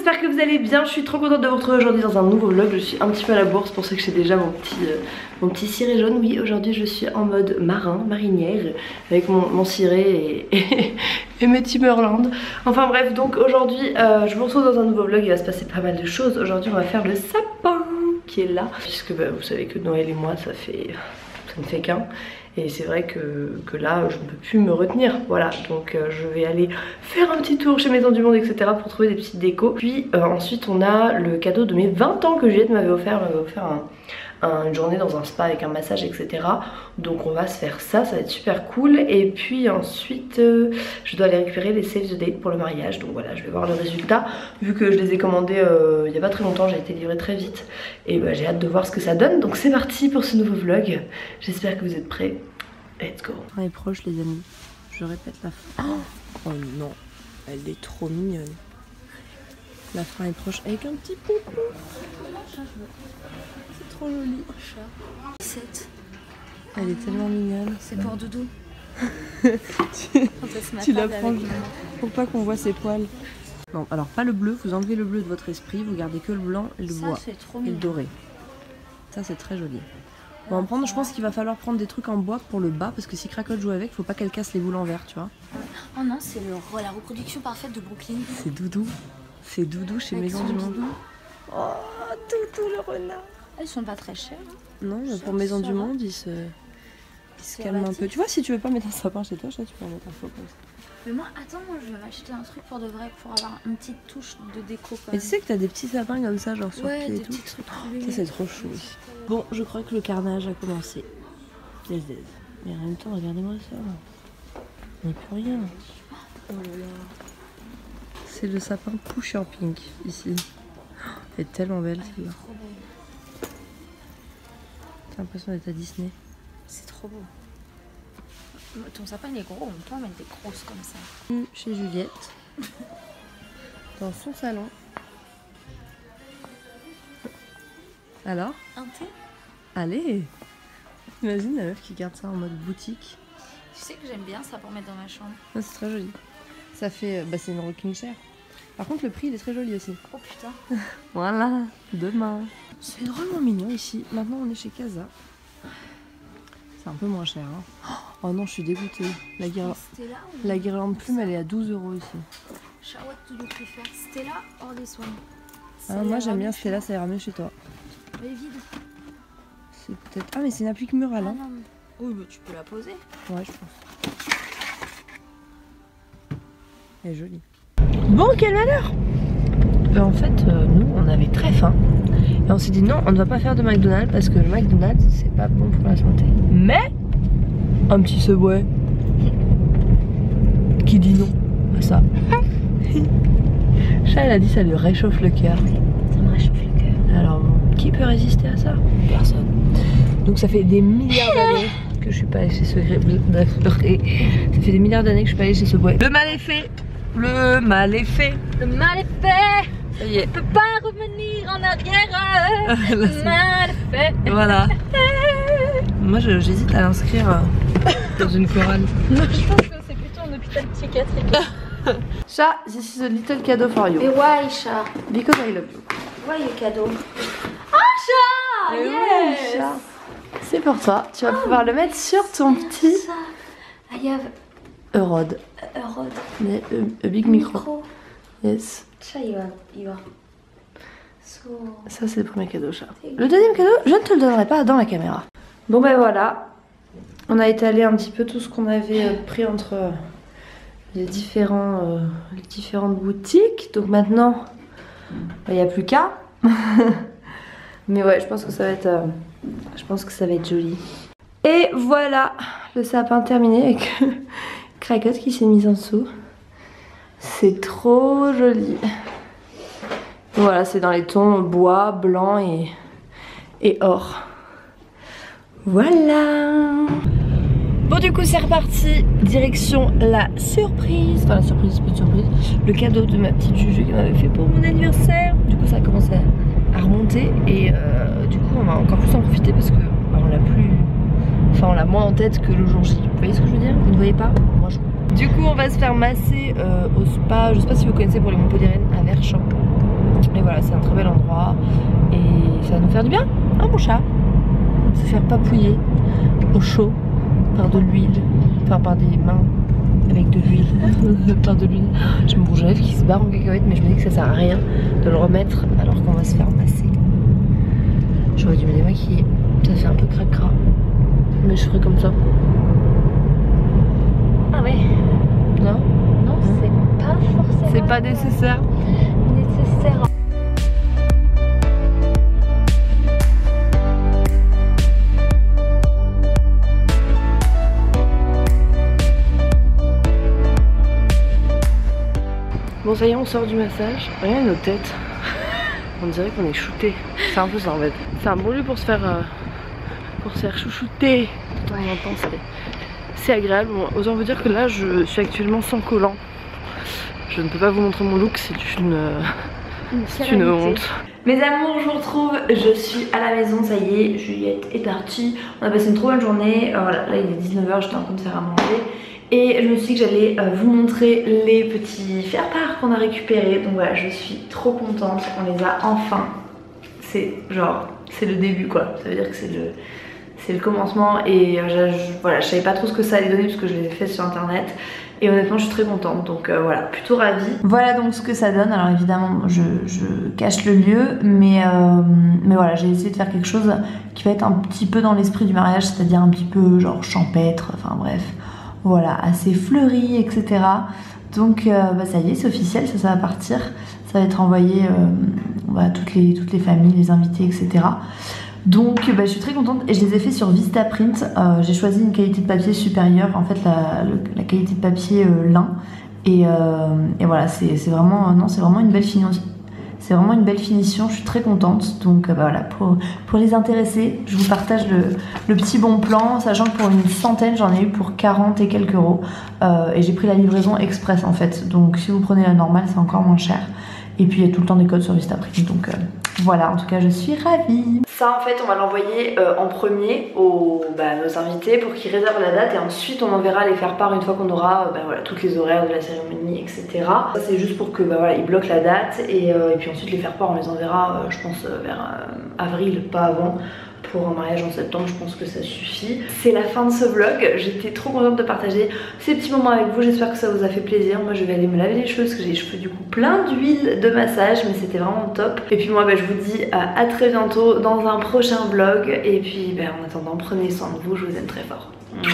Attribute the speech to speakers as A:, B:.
A: j'espère que vous allez bien. Je suis trop contente de vous retrouver aujourd'hui dans un nouveau vlog. Je suis un petit peu à la bourse, pour ça que j'ai déjà mon petit ciré jaune. Oui, aujourd'hui je suis en mode marinière avec mon ciré et mes Timberland. Enfin bref, donc aujourd'hui je vous retrouve dans un nouveau vlog. Il va se passer pas mal de choses. Aujourd'hui on va faire le sapin qui est là, puisque vous savez que Noël et moi ça ne fait qu'un. Et c'est vrai que là je ne peux plus me retenir. Voilà, donc je vais aller faire un petit tour chez Maison du Monde, etc. pour trouver des petites décos. Puis ensuite on a le cadeau de mes 20 ans que Juliette m'avait offert. Elle m'avait offert une journée dans un spa avec un massage, etc. Donc on va se faire ça, ça va être super cool. Et puis ensuite je dois aller récupérer les save the date pour le mariage. Donc voilà, je vais voir le résultat. Vu que je les ai commandés il n'y a pas très longtemps, j'ai été livrée très vite. Et bah, j'ai hâte de voir ce que ça donne. Donc c'est parti pour ce nouveau vlog. J'espère que vous êtes prêts. Let's go. La fin est proche les amis. Je répète la fin. Oh non, elle est trop mignonne. La fin est proche avec un petit poupou. C'est trop joli.
B: 7.
A: Elle est tellement mignonne.
B: C'est pour Doudou.
A: tu la prends pour pas qu'on voit ses poils. Non, alors pas le bleu, vous enlevez le bleu de votre esprit, vous gardez que le blanc et le bois et le doré. Ça c'est très joli. On va prendre, je pense qu'il va falloir prendre des trucs en bois pour le bas parce que si Cracotte joue avec, faut pas qu'elle casse les boules en verre, tu vois.
B: Oh non, c'est la reproduction parfaite de Brooklyn.
A: C'est Doudou. C'est Doudou chez Maison du Monde. Oh, Doudou le renard.
B: Elles sont pas très chères.
A: Non, mais pour Maison du Monde, il se calme un peu. Tu vois, si tu veux pas mettre un sapin chez toi, tu peux en mettre un faux comme ça.
B: Mais moi, attends, moi je vais m'acheter un truc pour de vrai, pour avoir une petite touche de déco.
A: Mais tu sais que t'as des petits sapins comme ça, genre sur pied et tout. Ça c'est trop chou aussi. Bon, je crois que le carnage a commencé. Mais en même temps, regardez-moi ça. Il n'y a plus rien. Oh là là. C'est le sapin Pusher Pink ici. Elle est tellement belle celle-là. T'as l'impression d'être à Disney.
B: C'est trop beau. Ton sapin il est gros, on peut en mettre des grosses comme ça.
A: Chez Juliette, dans son salon. Alors?
B: Un thé?
A: Allez! Imagine la meuf qui garde ça en mode boutique.
B: Tu sais que j'aime bien ça pour mettre dans ma chambre.
A: Ouais, c'est très joli. Ça fait... Bah c'est une rocking chair. Par contre le prix il est très joli aussi.
B: Oh putain.
A: Voilà, demain. C'est drôlement mignon ici. Maintenant on est chez Casa. C'est un peu moins cher. Hein. Oh non, je suis dégoûtée. La guirlande plume, elle est à 12 € ici.
B: What do you prefer, Stella or this one?
A: Ah, moi j'aime bien Stella, ça ira mieux chez toi.
B: Elle est vide.
A: C'est peut-être... Ah mais c'est une applique murale. Hein.
B: Ah, non. Oui, mais tu peux la poser.
A: Ouais, je pense. Elle est jolie. Bon, quel malheur! En fait, nous, on avait très faim. Et on s'est dit non, on ne va pas faire de McDonald's parce que le McDonald's, c'est pas bon pour la santé. Mais, un petit Subway. Qui dit non à ça? Chat, elle a dit ça lui réchauffe le cœur.
B: Ça me réchauffe le cœur.
A: Alors, qui peut résister à ça? Personne. Donc ça fait des milliards d'années que je suis pas allée chez ce... Ça fait des milliards d'années que je suis pas allée chez Subway. Le mal est fait. Le mal est fait.
B: Le mal est fait.
A: Ça y est.
B: On peut pas revenir en arrière. Le mal est fait.
A: Voilà. Moi j'hésite à l'inscrire dans une chorale.
B: Non, je pense que c'est plutôt un hôpital psychiatrique.
A: Chat, this is a little cadeau for you.
B: Mais why, chat?
A: Because I love you.
B: Why le cadeau? Ah, chat!
A: Mais
B: yes!
A: oui, chat. C'est pour toi. Tu vas pouvoir le mettre sur ton petit...
B: I have
A: a rod.
B: A rod.
A: A big micro. Yes.
B: Chat, you are so...
A: Ça c'est le premier cadeau, chat. Le deuxième cadeau, je ne te le donnerai pas dans la caméra. Bon ben voilà. On a étalé un petit peu tout ce qu'on avait pris entre les différentes boutiques. Donc maintenant, il n'y a plus qu'à. Mais ouais, je pense que ça va être joli. Et voilà, le sapin terminé avec Cracotte qui s'est mise en dessous. C'est trop joli. Voilà, c'est dans les tons bois, blanc et or. Voilà. Bon du coup c'est reparti, direction la surprise. Enfin la surprise, petite surprise. Le cadeau de ma petite Juju qu'elle m'avait fait pour mon anniversaire. Du coup ça a commencé à remonter. Et du coup on va encore plus en profiter parce que bah, on l'a plus... Enfin on l'a moins en tête que le jour J. Vous voyez ce que je veux dire? Vous ne voyez pas? Moi je... Du coup on va se faire masser au spa. Je sais pas si vous connaissez pour les Montpelliéraines à Verchamp. Et ça va nous faire du bien, hein mon chat? Se faire papouiller au chaud par de l'huile, enfin par des mains avec de l'huile, par de l'huile. J'ai mon rouge à lèvres qui se barre en cacahuète, mais je me dis que ça sert à rien de le remettre alors qu'on va se faire masser. J'aurais dû me démaquiller, ça fait un peu cracra, mais je ferai comme ça.
B: Ah ouais.
A: Non?
B: Non, c'est pas forcément.
A: C'est pas nécessaire.
B: Nécessaire.
A: Bon ça y est, on sort du massage. Regarde nos têtes. On dirait qu'on est shooté. C'est un peu ça en fait. C'est un bon lieu pour se faire chouchouter. De temps en temps, c'est agréable. Bon, autant vous dire que là, je suis actuellement sans collant. Je ne peux pas vous montrer mon look, c'est une honte. Mes amours, je vous retrouve, je suis à la maison, ça y est, Juliette est partie. On a passé une trop bonne journée. Voilà, là il est 19 h, j'étais en train de faire à manger. Et je me suis dit que j'allais vous montrer les petits faire-part qu'on a récupérés. Donc voilà, je suis trop contente, on les a enfin. C'est genre, c'est le début quoi. Ça veut dire que c'est le commencement. Et voilà, je savais pas trop ce que ça allait donner parce que je les ai fait sur internet. Et honnêtement je suis très contente, donc voilà, plutôt ravie. Voilà donc ce que ça donne. Alors évidemment je cache le lieu, mais voilà, j'ai essayé de faire quelque chose qui va être un petit peu dans l'esprit du mariage, c'est-à-dire un petit peu genre champêtre, enfin bref. Voilà, assez fleuri, etc. Donc bah, ça y est, c'est officiel, ça va partir. Ça va être envoyé à toutes les familles, les invités, etc. Donc bah, je suis très contente et je les ai fait sur Vistaprint. J'ai choisi une qualité de papier supérieure, en fait la qualité de papier lin. Et voilà, c'est vraiment une belle finition. C'est vraiment une belle finition, je suis très contente. Donc bah voilà, pour les intéressés, je vous partage le petit bon plan, sachant que pour une centaine, j'en ai eu pour 40 et quelques euros. Et j'ai pris la livraison express en fait. Donc si vous prenez la normale, c'est encore moins cher. Et puis il y a tout le temps des codes sur Vistaprint. Donc voilà, en tout cas je suis ravie. Ça en fait on va l'envoyer en premier aux nos invités pour qu'ils réservent la date. Et ensuite on enverra les faire-part une fois qu'on aura voilà, toutes les horaires de la cérémonie, etc. Ça c'est juste pour que voilà, ils bloquent la date. Et puis ensuite les faire-part on les enverra je pense vers avril, pas avant. Pour un mariage en septembre, je pense que ça suffit. C'est la fin de ce vlog. J'étais trop contente de partager ces petits moments avec vous. J'espère que ça vous a fait plaisir. Moi, je vais aller me laver les cheveux parce que j'ai les cheveux du coup plein d'huile de massage, mais c'était vraiment top. Et puis moi, je vous dis à très bientôt dans un prochain vlog. Et puis en attendant, prenez soin de vous. Je vous aime très fort. Mouah.